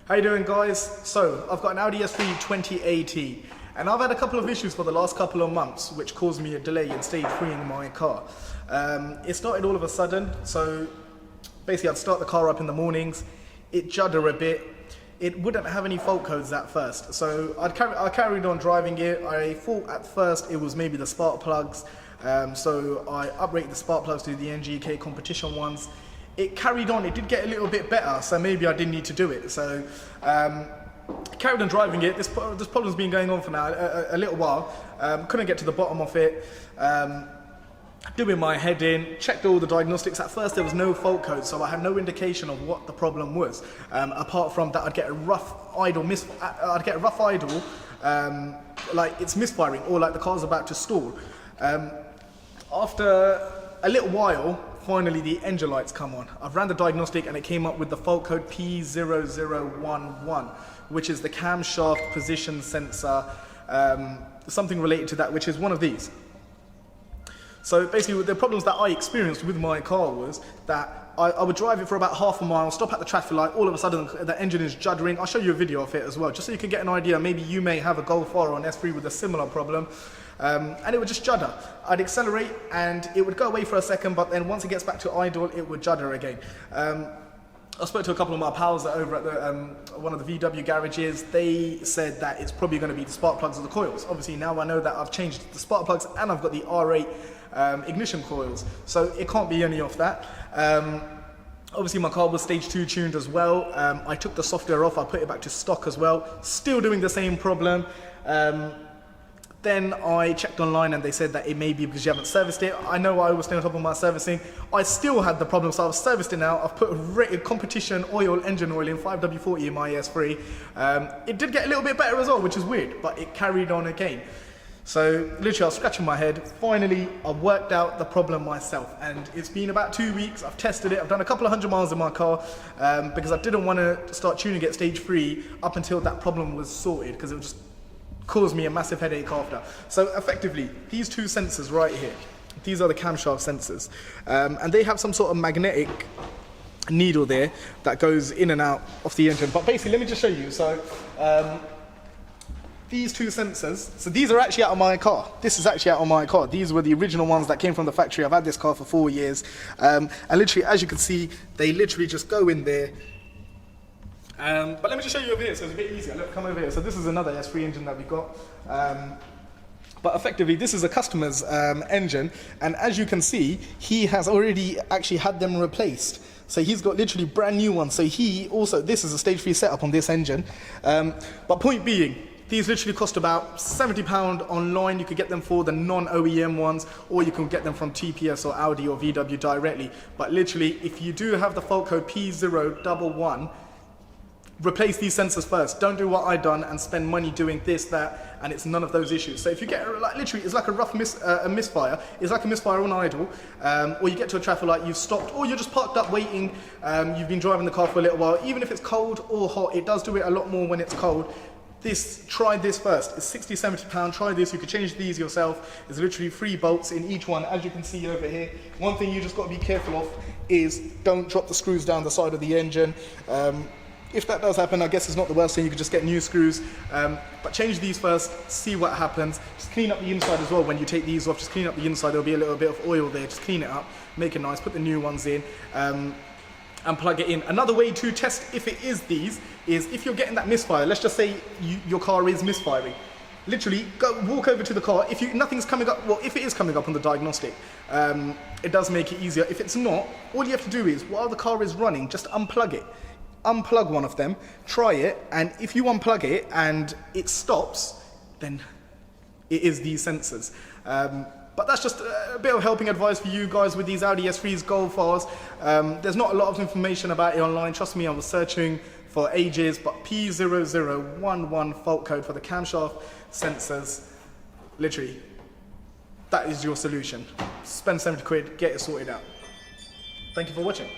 How you doing, guys? So I've got an Audi S3 2018 and I've had a couple of issues for the last couple of months which caused me a delay in stage 3 in my car. It started all of a sudden, so basically I'd start the car up in the mornings, it'd judder a bit, it wouldn't have any fault codes at first, so I carried on driving it. I thought at first it was maybe the spark plugs, so I uprated the spark plugs to the NGK competition ones. It carried on, it did get a little bit better, so maybe I didn't need to do it. So carried on driving it. This problem's been going on for now a little while. Couldn't get to the bottom of it. Doing my head in, checked all the diagnostics. At first there was no fault code, so I had no indication of what the problem was. Apart from that, I'd get a rough idle, like it's misfiring or like the car's about to stall. After a little while, finally the engine lights come on. I've ran the diagnostic and it came up with the fault code P0011, which is the camshaft position sensor, something related to that, which is one of these. So basically the problems that I experienced with my car was that I would drive it for about half a mile, stop at the traffic light, all of a sudden the engine is juddering. I'll show you a video of it as well, just so you can get an idea. Maybe you may have a Golf R or an S3 with a similar problem. And it would just judder. I'd accelerate and it would go away for a second, but then once it gets back to idle, it would judder again. I spoke to a couple of my pals that over at one of the VW garages. They said that it's probably going to be the spark plugs or the coils. Obviously now I know that I've changed the spark plugs and I've got the R8 ignition coils, so it can't be any of that. Obviously my car was stage 2 tuned as well. I took the software off, I put it back to stock as well, still doing the same problem. Then I checked online and they said that it may be because you haven't serviced it. I know I was staying on top of my servicing. I still had the problem, so I've serviced it now. I've put a rated competition oil, engine oil in 5W40 in my ES3. It did get a little bit better as well, which is weird, but it carried on again. So literally I was scratching my head. Finally, I worked out the problem myself, and it's been about 2 weeks. I've tested it. I've done a couple of 100 miles in my car because I didn't want to start tuning it stage 3 up until that problem was sorted, because it would just caused me a massive headache after. So effectively, these two sensors right here, these are the camshaft sensors, and they have some sort of magnetic needle there that goes in and out of the engine. But basically, let me just show you. So these two sensors, so these are actually out of my car. This is actually out of my car. These were the original ones that came from the factory. I've had this car for 4 years, and literally, as you can see, they literally just go in there. But let me just show you over here, so it's a bit easier. Look, come over here. So this is another S3 engine that we got. But effectively, this is a customer's engine, and as you can see, he has already actually had them replaced. So he's got literally brand new ones. So he also, this is a stage 3 setup on this engine. But point being, these literally cost about £70 online. You could get them for the non-OEM ones, or you can get them from TPS or Audi or VW directly. But literally, if you do have the fault code P0011, replace these sensors first. Don't do what I've done and spend money doing this, that, and it's none of those issues. So if you get, like, literally, it's like a rough misfire. It's like a misfire on idle, or you get to a traffic light, you've stopped, or you're just parked up waiting. You've been driving the car for a little while. Even if it's cold or hot, it does do it a lot more when it's cold. Try this first. It's £60, £70. Try this. You could change these yourself. There's literally 3 bolts in each one, as you can see over here. One thing you just got to be careful of is don't drop the screws down the side of the engine. If that does happen, I guess it's not the worst thing. You could just get new screws. But change these first, see what happens. Just clean up the inside as well when you take these off. Just clean up the inside. There'll be a little bit of oil there. Just clean it up, make it nice, put the new ones in, and plug it in. Another way to test if it is these is if you're getting that misfire. Let's just say your car is misfiring. Literally, walk over to the car. If nothing's coming up, well, if it is coming up on the diagnostic, it does make it easier. If it's not, all you have to do is, while the car is running, just unplug it. Unplug one of them, try it, and if you unplug it and it stops, then it is these sensors. But that's just a bit of helping advice for you guys with these Audi S3s, Golf Rs. There's not a lot of information about it online. Trust me, I was searching for ages, but P0011 fault code for the camshaft sensors, literally, that is your solution. Spend 70 quid, get it sorted out. Thank you for watching.